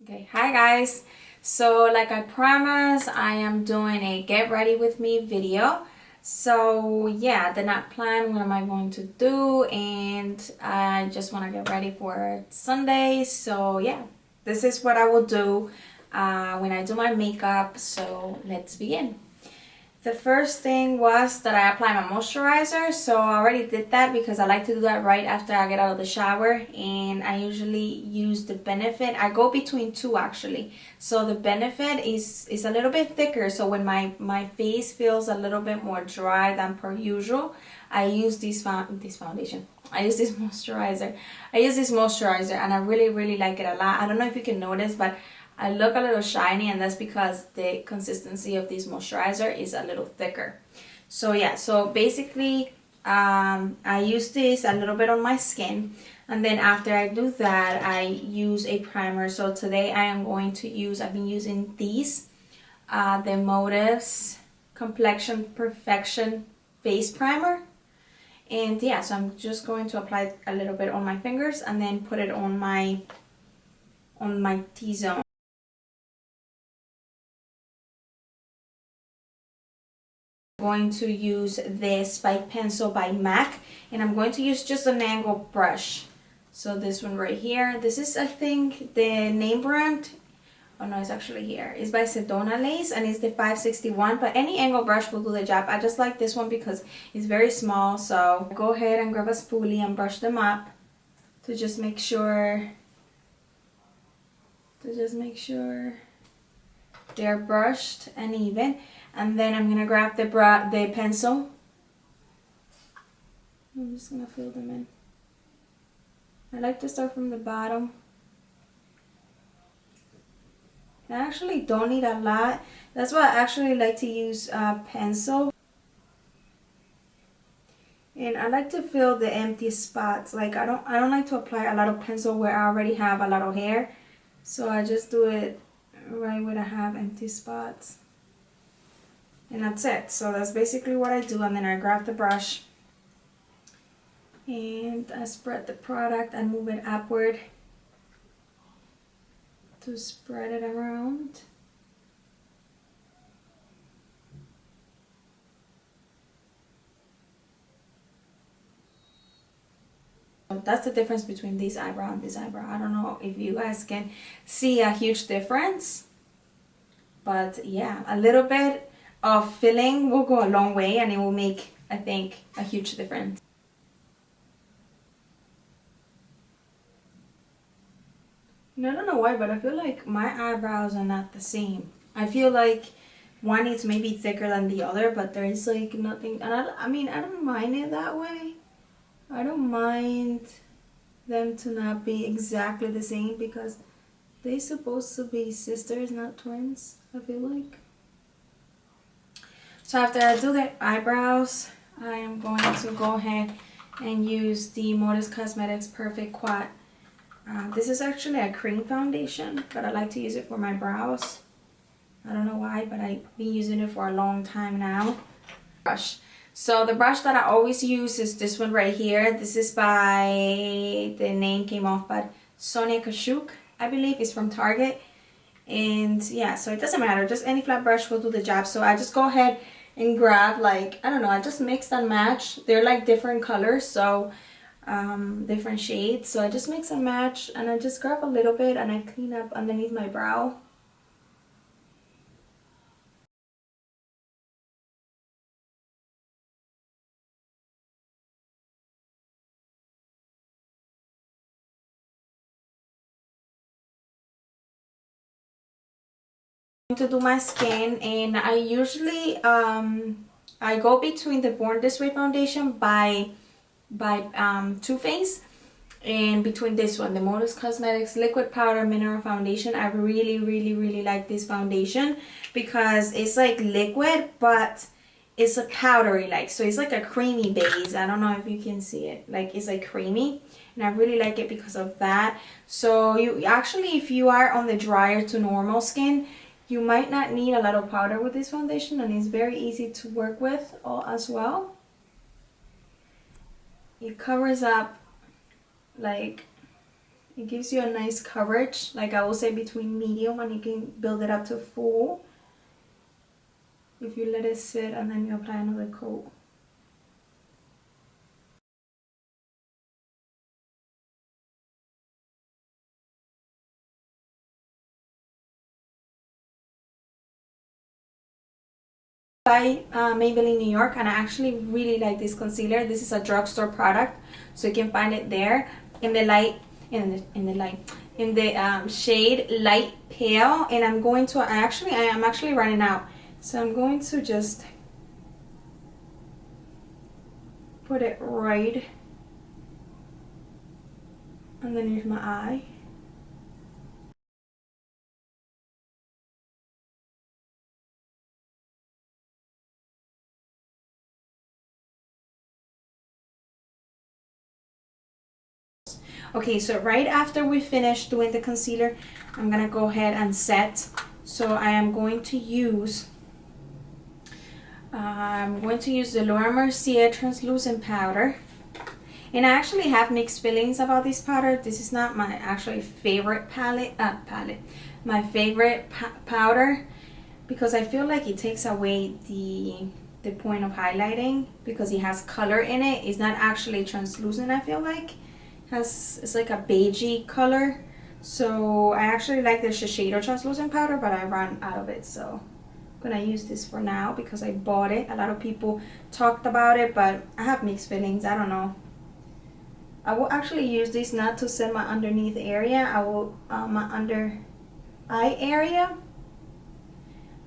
Okay, hi guys. So like I promised, I am doing a get ready with me video. So yeah, I did not plan what am I going to do, and I just want to get ready for Sunday. So yeah, this is what I will do when I do my makeup. So let's begin. The first thing was that I apply my moisturizer. So I already did that because I like to do that right after I get out of the shower, and I usually use the Benefit. I go between two actually. So the Benefit is a little bit thicker, so when my face feels a little bit more dry than per usual, I use this foundation. I use this moisturizer. And I really like it a lot. I don't know if you can notice, but I look a little shiny, and that's because the consistency of this moisturizer is a little thicker. So yeah, so basically I use this a little bit on my skin, and then after I do that, I use a primer. So today I am going to use, I've been using these, the Motives Complexion Perfection Face Primer. And yeah, so I'm just going to apply a little bit on my fingers and then put it on my T-zone. Going to use this Spike Pencil by MAC, and I'm going to use just an angled brush. So this one right here, this is, I think, the name brand. Oh no, it's actually here. It's by Sedona Lace, and it's the 561, but any angled brush will do the job. I just like this one because it's very small. So go ahead and grab a spoolie and brush them up to just make sure they're brushed and even. And then I'm gonna grab the pencil. I'm just gonna fill them in. I like to start from the bottom. I actually don't need a lot. That's why I actually like to use pencil. And I like to fill the empty spots. Like I don't like to apply a lot of pencil where I already have a lot of hair. So I just do it right where I have empty spots. And that's it. So that's basically what I do. And then I grab the brush and I spread the product and move it upward to spread it around. That's the difference between this eyebrow and this eyebrow. I don't know if you guys can see a huge difference, but yeah, a little bit of filling will go a long way, and it will make, I think, a huge difference. And I don't know why, but I feel like my eyebrows are not the same. I feel like one is maybe thicker than the other, but there's like nothing. And I mean, I don't mind it that way. I don't mind them to not be exactly the same because they're supposed to be sisters, not twins, I feel like. So after I do the eyebrows, I am going to go ahead and use the Tarte Cosmetics Perfect Quad. This is actually a cream foundation, but I like to use it for my brows. I don't know why, but I've been using it for a long time now. Brush. So the brush that I always use is this one right here. This is by, the name came off, but Sonia Kashuk, I believe, is from Target. And yeah, so it doesn't matter, just any flat brush will do the job. So I just go ahead and grab, like, I don't know, I just mix and match. They're like different colors, so different shades. So I just mix and match, and I just grab a little bit and I clean up underneath my brow. To do my skin, and I usually I go between the Born This Way foundation by Too Faced, and between this one, the Tarte Cosmetics Liquid Powder Mineral Foundation. I really like this foundation because it's like liquid, but it's a powdery, like, so it's like a creamy base. I don't know if you can see it, like it's like creamy, and I really like it because of that. So you actually, if you are on the drier to normal skin, you might not need a lot of powder with this foundation, and it's very easy to work with as well. It covers up like It gives you a nice coverage, like I will say between medium, and you can build it up to full if you let it sit and then you apply another coat. By Maybelline New York, and I actually really like this concealer. This is a drugstore product, so you can find it there in the light, in the shade light pale. And I'm going to I am actually running out, so I'm going to just put it right underneath my eye. Okay, so right after we finish doing the concealer, I'm gonna go ahead and set. So I am going to use the Laura Mercier Translucent powder. And I actually have mixed feelings about this powder. This is not my actually favorite my favorite powder, because I feel like it takes away the point of highlighting, because it has color in it. It's not actually translucent, I feel like. It's like a beigey color. So I actually like the Shiseido translucent powder, but I ran out of it, so I'm gonna use this for now because I bought it. A lot of people talked about it, but I have mixed feelings. I don't know. I will actually use this not to set my underneath area. I will my under eye area.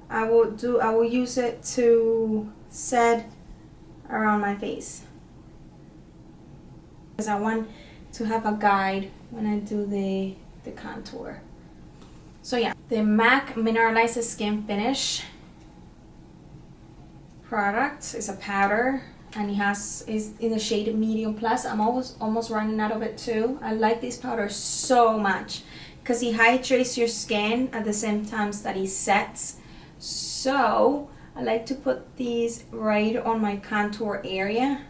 I will use it to set around my face, because I want to have a guide when I do the contour. So yeah, the MAC Mineralize Skin Finish product is a powder, and is in the shade medium plus. I'm almost running out of it too. I like this powder so much because it hydrates your skin at the same time that it sets. So I like to put these right on my contour area.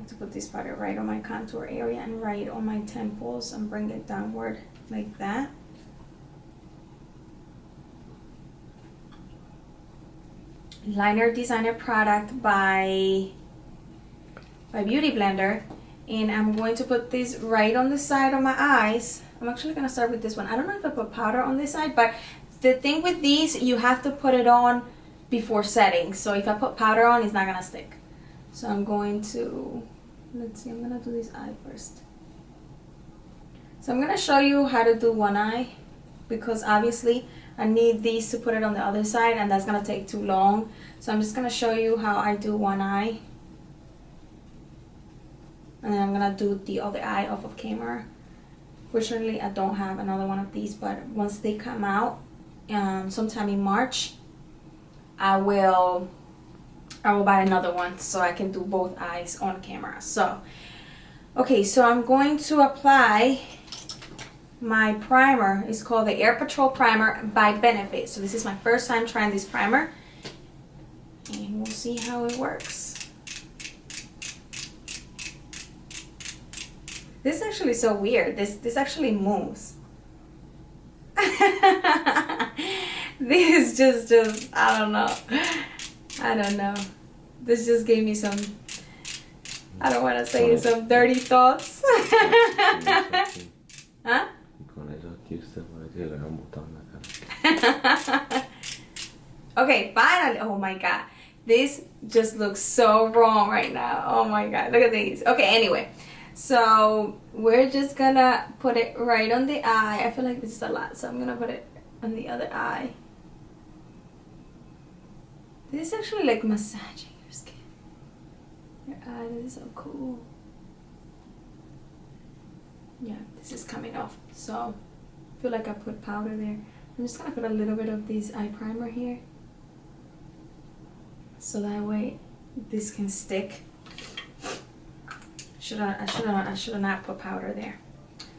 To put this powder right on my contour area and right on my temples and bring it downward like that. Liner Designer product by Beauty Blender, and I'm going to put this right on the side of my eyes. I'm actually going to start with this one. I don't know if I put powder on this side, but the thing with these, you have to put it on before setting. So if I put powder on, it's not going to stick. So I'm going to, let's see, I'm going to do this eye first. So I'm going to show you how to do one eye, because obviously I need these to put it on the other side, and that's going to take too long. So I'm just going to show you how I do one eye. And then I'm going to do the other eye off of camera. Fortunately, I don't have another one of these, but once they come out, sometime in March, I will buy another one so I can do both eyes on camera. So, okay, so I'm going to apply my primer. It's called the Air Patrol Primer by Benefit. So this is my first time trying this primer, and we'll see how it works. This is actually so weird. This actually moves. This just I don't know. This just gave me some, I don't want to say some dirty thoughts. Huh? Okay, finally. Oh my god. This just looks so wrong right now. Oh my god. Look at these. Okay, anyway. So we're just gonna put it right on the eye. I feel like this is a lot, so I'm gonna put it on the other eye. This is actually like massaging your skin. Your eye, this is so cool. Yeah, this is coming off. So I feel like I put powder there. I'm just gonna put a little bit of this eye primer here, so that way this can stick. I should have not put powder there.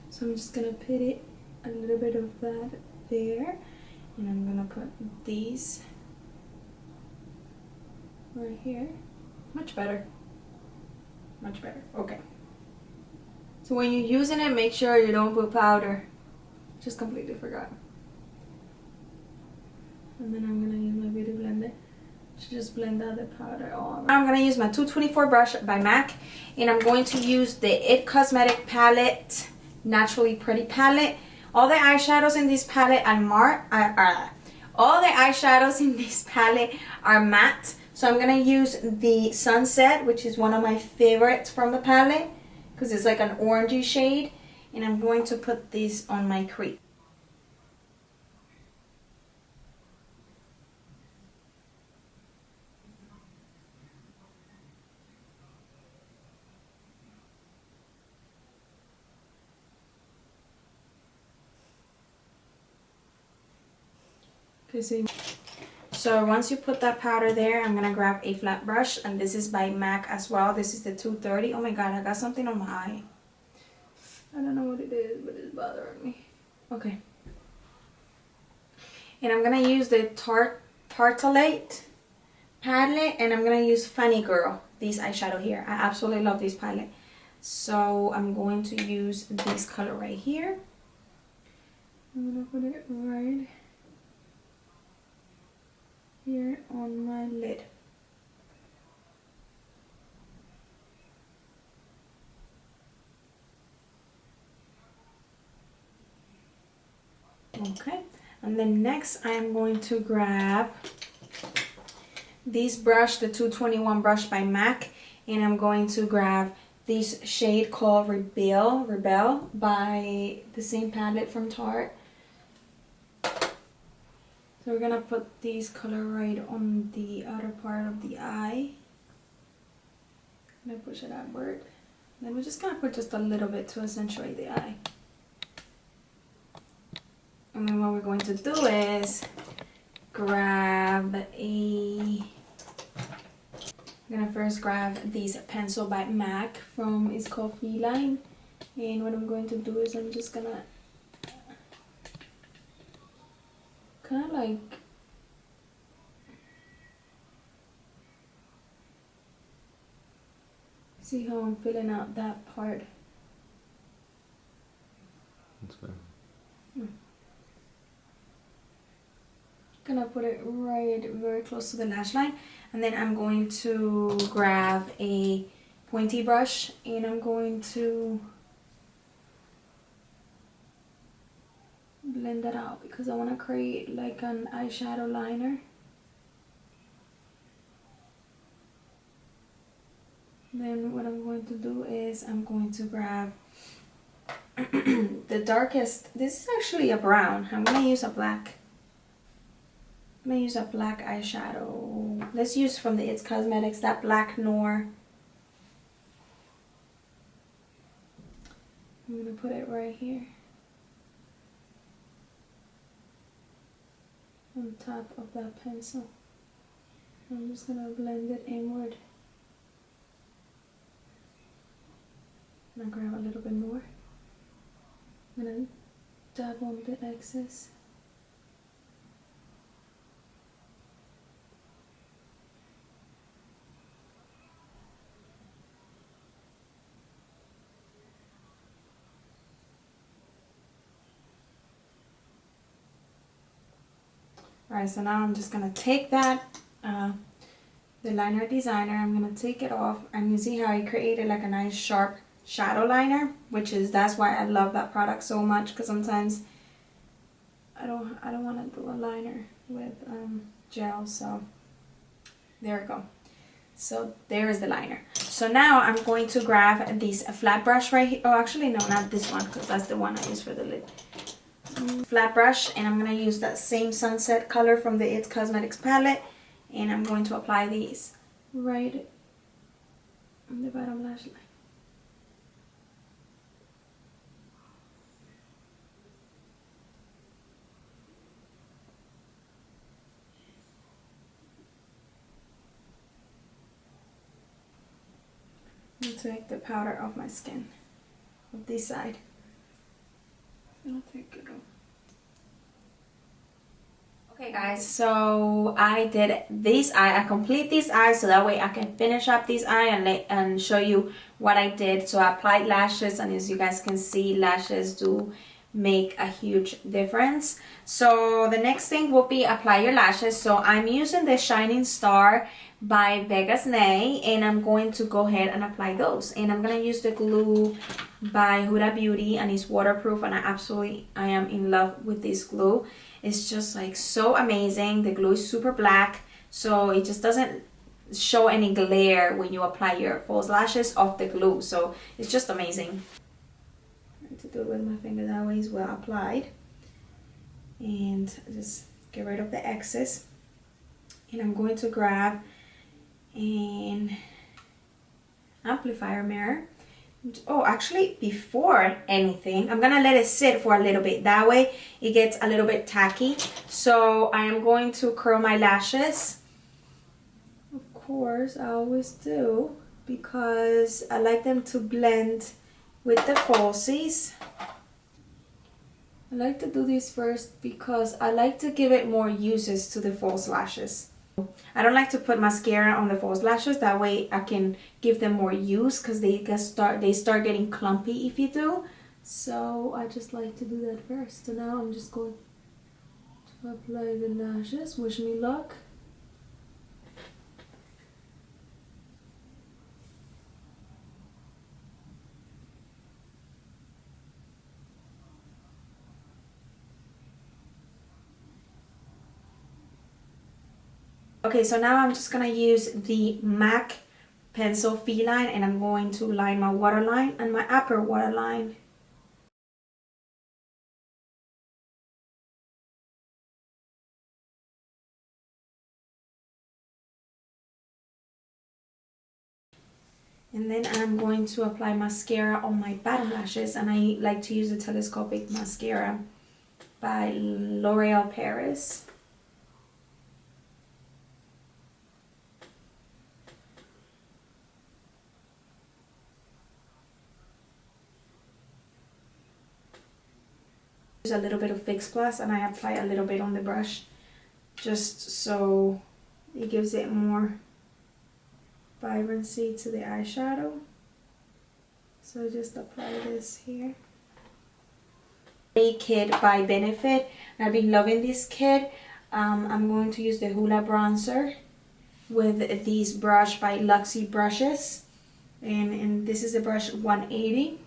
So I'm just gonna put it a little bit of that there, and I'm gonna put these right here. Much better. Much better. Okay. So when you're using it, make sure you don't put powder. Just completely forgot. And then I'm gonna use my beauty blender to just blend out the powder all around. I'm gonna use my 224 brush by MAC, and I'm going to use the It Cosmetics palette, Naturally Pretty palette. All the eyeshadows in this palette are matte. So I'm gonna use the Sunset, which is one of my favorites from the palette, because it's like an orangey shade, and I'm going to put these on my crease. Okay, so once you put that powder there, I'm gonna grab a flat brush, and this is by MAC as well. This is the 230. Oh my god, I got something on my eye. I don't know what it is, but it's bothering me. Okay. And I'm gonna use the Tartelette palette, and I'm gonna use Funny Girl, this eyeshadow here. I absolutely love this palette. So I'm going to use this color right here. I'm gonna put it right here on my lid. Okay, and then next I am going to grab this brush, the 221 brush by MAC, and I'm going to grab this shade called Rebel by the same palette from Tarte. So we're gonna put this color right on the outer part of the eye. I'm gonna push it outward. Then we're just gonna put just a little bit to accentuate the eye. And then what we're going to do is grab I'm gonna first grab this pencil by MAC from, it's called Feline. And what I'm going to do is I'm just gonna kind of like see how I'm filling out that part. That's good. Gonna put it right very close to the lash line, and then I'm going to grab a pointy brush, and I'm going to blend that out because I want to create like an eyeshadow liner. Then what I'm going to do is I'm going to grab the darkest, this is actually a brown, I'm going to use a black. I'm going to use a black eyeshadow. Let's use from the It Cosmetics, that Black Noir. I'm going to put it right here on top of that pencil. I'm just going to blend it inward. I'm going to grab a little bit more. I'm going to dab on the excess. Alright, so now I'm just going to take that, the liner designer, I'm going to take it off, and you see how I created like a nice sharp shadow liner, that's why I love that product so much, because sometimes I don't want to do a liner with gel. So there we go. So there is the liner. So now I'm going to grab this flat brush right here. Oh, actually no, not this one, because that's the one I use for the lid. Flat brush, and I'm going to use that same Sunset color from the It Cosmetics palette, and I'm going to apply these right on the bottom lash line. I'll take the powder off my skin, of this side. I'll take it off. Okay guys, so I did this eye. I complete this eye so that way I can finish up this eye and show you what I did. So I applied lashes, and as you guys can see, lashes do make a huge difference. So the next thing will be apply your lashes. So I'm using the Shinning Start by Becca's, and I'm going to go ahead and apply those. And I'm gonna use the glue by Huda Beauty, and it's waterproof, and I am in love with this glue. It's just like so amazing. The glue is super black, so it just doesn't show any glare when you apply your false lashes off the glue. So it's just amazing. To do it with my finger, that way is well applied, and just get rid of the excess. And I'm going to grab an amplifier mirror. Oh, actually, before anything, I'm gonna let it sit for a little bit, that way it gets a little bit tacky. So I am going to curl my lashes. Of course, I always do, because I like them to blend with the falsies. I like to do this first because I like to give it more uses to the false lashes. I don't like to put mascara on the false lashes, that way I can give them more use, because they start getting clumpy if you do. So I just like to do that first. So now I'm just going to apply the lashes. Wish me luck. Okay, so now I'm just gonna use the MAC pencil feline, and I'm going to line my waterline and my upper waterline. And then I'm going to apply mascara on my bottom lashes, and I like to use the telescopic mascara by L'Oreal Paris. Use a little bit of Fix Plus, and I apply a little bit on the brush, just so it gives it more vibrancy to the eyeshadow. So just apply this here. A kit by Benefit. I've been loving this kit. I'm going to use the Hoola Bronzer with these brush by Luxie brushes, and this is the brush 180.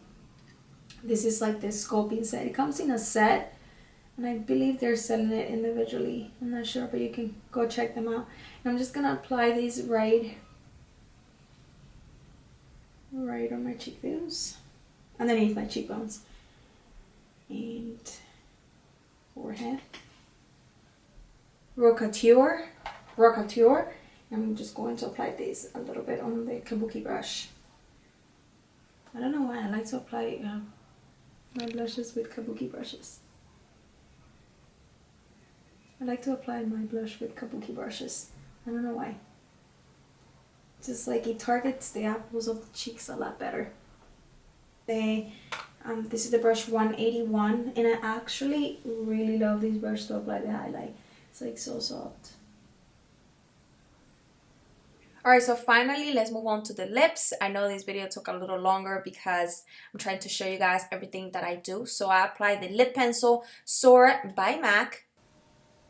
This is like the Sculpting Set. It comes in a set, and I believe they're selling it individually. I'm not sure, but you can go check them out. And I'm just gonna apply these right on my cheekbones, underneath my cheekbones, and forehead. Rockateur. I'm just going to apply this a little bit on the kabuki brush. I don't know why I like to apply my blushes with kabuki brushes. I like to apply my blush with kabuki brushes. I don't know why. Just like it targets the apples of the cheeks a lot better. This is the brush 181, and I actually really love this brush to apply the highlight. It's like so soft. Alright, so finally let's move on to the lips. I know this video took a little longer because I'm trying to show you guys everything that I do. So I apply the lip pencil Soar by MAC.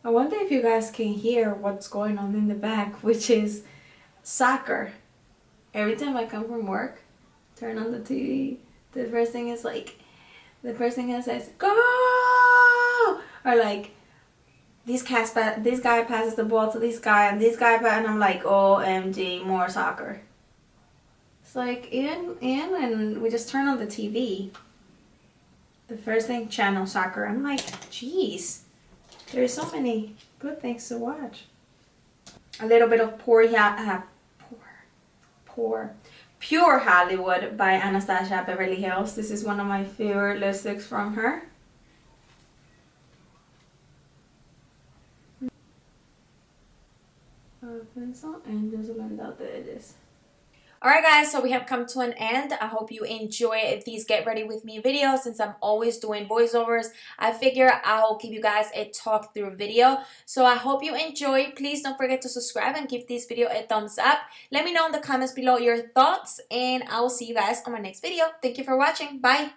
I wonder if you guys can hear what's going on in the back, which is soccer. Every time I come from work, turn on the TV, the first thing is like, the first thing it says, go! Or like, this guy passes the ball to this guy, and I'm like, OMG, more soccer. It's like, even when we just turn on the TV, the first thing, channel soccer. I'm like, jeez, there's so many good things to watch. A little bit of Pure Hollywood by Anastasia Beverly Hills. This is one of my favorite lipsticks from her. Pencil, and just blend out the edges. Alright guys, so we have come to an end. I hope you enjoy these get ready with me videos. Since I'm always doing voiceovers, I figure I'll give you guys a talk through video. So I hope you enjoy. Please don't forget to subscribe and give this video a thumbs up. Let me know in the comments below your thoughts, and I will see you guys on my next video. Thank you for watching. Bye!